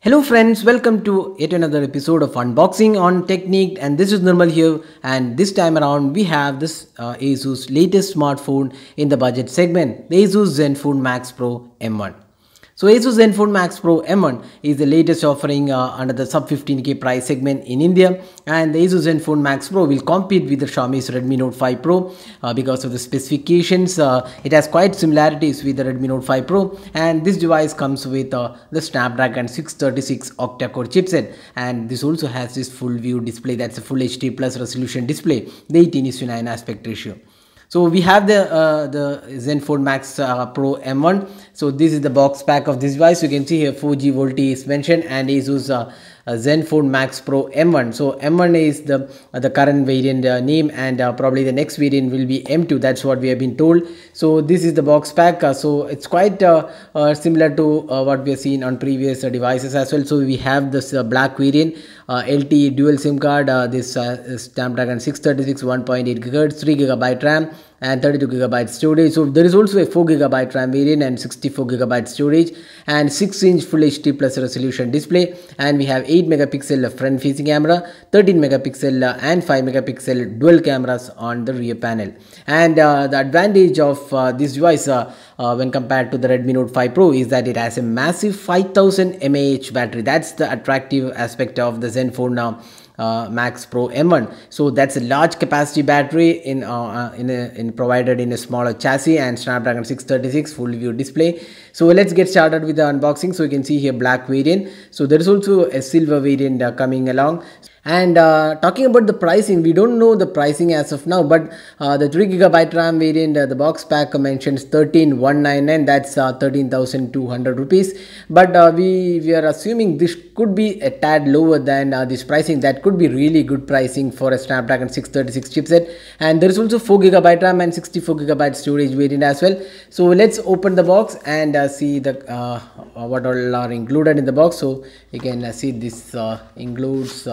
Hello friends, welcome to yet another episode of Unboxing on Technique, and this is Nirmal here, and this time around we have this ASUS latest smartphone in the budget segment, the ASUS Zenfone Max Pro M1. So ASUS Zenfone Max Pro M1 is the latest offering under the sub 15k price segment in India, and the ASUS Zenfone Max Pro will compete with the Xiaomi's Redmi Note 5 Pro because of the specifications. It has quite similarities with the Redmi Note 5 Pro, and this device comes with the Snapdragon 636 octa-core chipset, and this also has this full view display, that's a full HD plus resolution display, the 18:9 aspect ratio. So we have the Zenfone Max Pro M1. So this is the box pack of this device. You can see here 4G VoLTE is mentioned, and ASUS Zenfone Max Pro M1. So M1 is the current variant name, and probably the next variant will be M2. That's what we have been told. So this is the box pack. So it's quite similar to what we have seen on previous devices as well. So we have this black variant, LTE dual SIM card, this Snapdragon 636 1.8 GHz, 3 GB RAM, and 32 GB storage. So there is also a 4 GB RAM variant and 64 GB storage, and 6-inch full HD plus resolution display, and we have 8 megapixel front facing camera, 13 megapixel and 5 megapixel dual cameras on the rear panel. And the advantage of this device when compared to the Redmi Note 5 Pro is that it has a massive 5000 mAh battery. That's the attractive aspect of the Zenfone Max Pro M1. So that's a large capacity battery in provided in a smaller chassis, and Snapdragon 636 full view display. So let's get started with the unboxing. So you can see here black variant. So there is also a silver variant coming along. And talking about the pricing, we don't know the pricing as of now, but the 3 GB RAM variant, the box pack mentions 13,199, that's 13,200 rupees. But we are assuming this could be a tad lower than this pricing. That could be really good pricing for a Snapdragon 636 chipset. And there is also 4 GB RAM and 64 GB storage variant as well. So let's open the box and see the what all are included in the box. So you can see this includes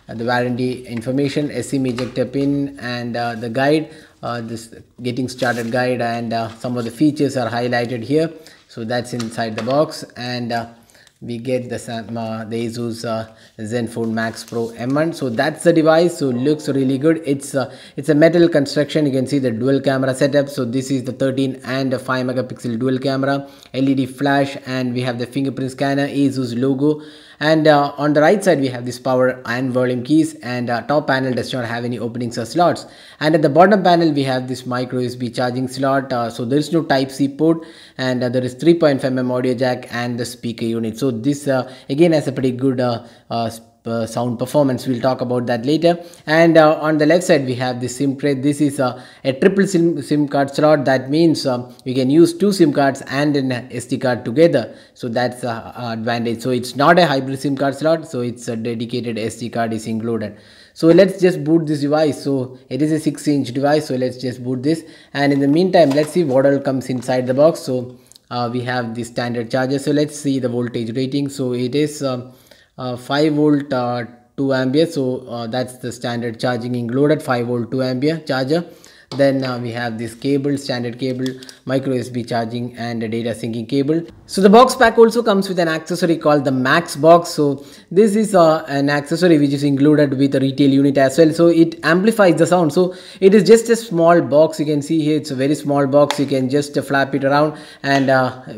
the warranty information, SIM ejector pin, and the guide, this getting started guide, and some of the features are highlighted here. So that's inside the box, and we get the ASUS Zenfone Max Pro M1. So that's the device. So looks really good. It's a metal construction. You can see the dual camera setup. So this is the 13 and 5 megapixel dual camera, LED flash, and we have the fingerprint scanner, ASUS logo. And on the right side we have this power and volume keys, and top panel does not have any openings or slots, and at the bottom panel we have this micro USB charging slot. So there is no type C port, and there is 3.5mm audio jack and the speaker unit. So this again has a pretty good sound performance. We'll talk about that later. And on the left side we have this SIM tray. This is a triple SIM card slot. That means we can use 2 SIM cards and an SD card together. So that's the advantage. So it's not a hybrid SIM card slot, so it's a dedicated SD card is included. So let's just boot this device. So it is a 6-inch device, so let's just boot this, and in the meantime let's see what all comes inside the box. So we have the standard charger. So let's see the voltage rating. So it is 5 volt 2 ampere. So that's the standard charging included, 5 volt 2 ampere charger. Then we have this cable, standard cable, micro USB charging, and a data syncing cable. So the box pack also comes with an accessory called the Max Box. So this is an accessory which is included with the retail unit as well. So it amplifies the sound. So it is just a small box. You can see here it's a very small box. You can just flap it around, and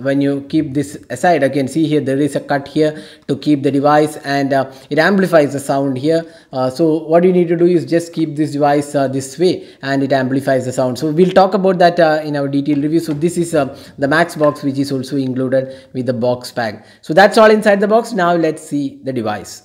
when you keep this aside, you can see here there is a cut here to keep the device, and it amplifies the sound here. So what you need to do is just keep this device this way, and it amplifies the sound. So we'll talk about that in our detailed review. So this is the Max Box, which is also included with the box pack. So that's all inside the box. Now let's see the device.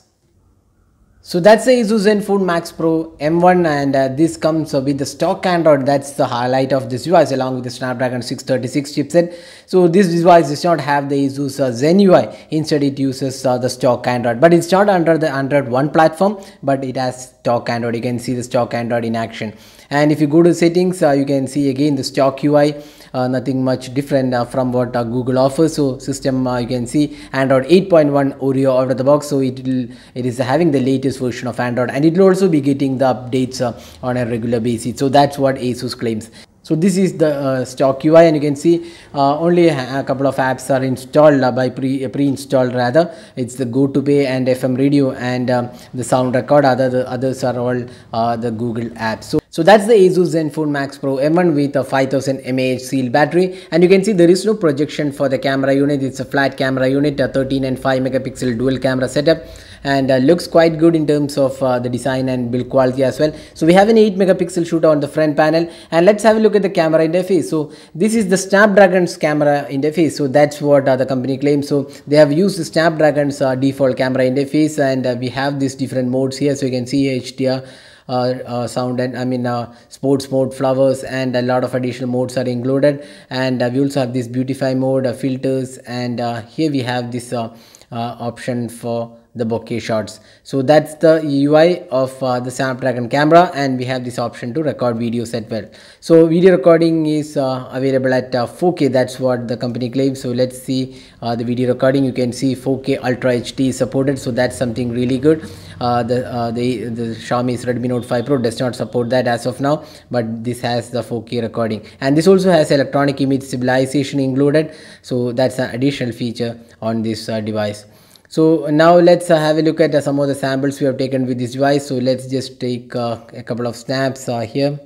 So that's the ASUS Zenfone Max Pro M1, and this comes with the stock Android. That's the highlight of this device, along with the Snapdragon 636 chipset. So this device does not have the ASUS Zen UI. Instead it uses the stock Android, but it's not under the Android One platform, but it has stock Android. You can see the stock Android in action. And if you go to settings, you can see again the stock UI. Nothing much different from what Google offers. So system, you can see Android 8.1 Oreo out of the box. So it is having the latest version of Android, and it will also be getting the updates on a regular basis. So that's what ASUS claims. So So this is the stock UI, and you can see only a couple of apps are installed by pre-installed rather. It's the Go to Pay and FM radio and the sound record. The others are all the Google apps. So that's the ASUS Zenfone Max Pro M1 with a 5000 mAh sealed battery, and you can see there is no projection for the camera unit. It's a flat camera unit, a 13 and 5 megapixel dual camera setup, and looks quite good in terms of the design and build quality as well. So we have an 8 megapixel shooter on the front panel, and let's have a look at the camera interface. So this is the Snapdragon's camera interface. So that's what the company claims. So they have used the Snapdragon's default camera interface, and we have these different modes here. So you can see HDR, sound, and sports mode, flowers, and a lot of additional modes are included. And we also have this beautify mode, filters, and here we have this option for the bokeh shots. So that's the UI of the Snapdragon camera, and we have this option to record videos as well. So video recording is available at 4K. That's what the company claims. So let's see the video recording. You can see 4K Ultra HD is supported, so that's something really good. The Xiaomi's Redmi Note 5 Pro does not support that as of now, but this has the 4K recording, and this also has electronic image stabilization included. So that's an additional feature on this device. So now let's have a look at some of the samples we have taken with this device. So let's just take a couple of snaps here.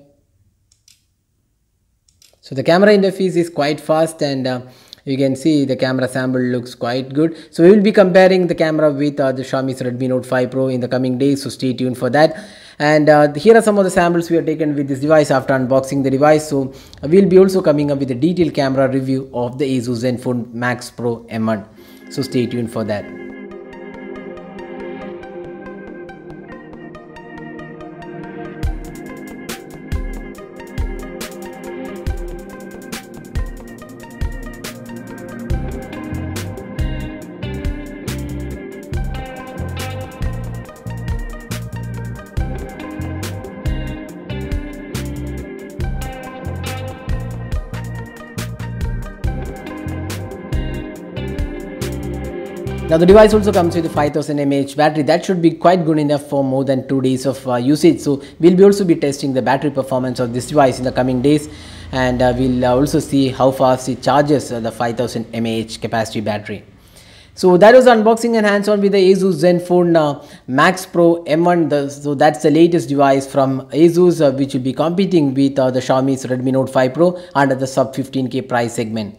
So the camera interface is quite fast, and you can see the camera sample looks quite good. So we will be comparing the camera with the Xiaomi's Redmi Note 5 Pro in the coming days, so stay tuned for that. And here are some of the samples we have taken with this device after unboxing the device. So we'll be also coming up with a detailed camera review of the ASUS Zenfone Max Pro M1. So stay tuned for that. Now the device also comes with a 5000 mAh battery. That should be quite good enough for more than 2 days of usage. So we'll also be testing the battery performance of this device in the coming days, and we'll also see how fast it charges the 5000 mAh capacity battery. So that was unboxing and hands-on with the ASUS Zenfone Max Pro M1. So that's the latest device from ASUS, which will be competing with the Xiaomi's Redmi Note 5 Pro under the sub 15K price segment.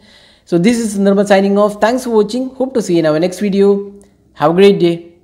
So this is Nirmal signing off. Thanks for watching. Hope to see you in our next video. Have a great day.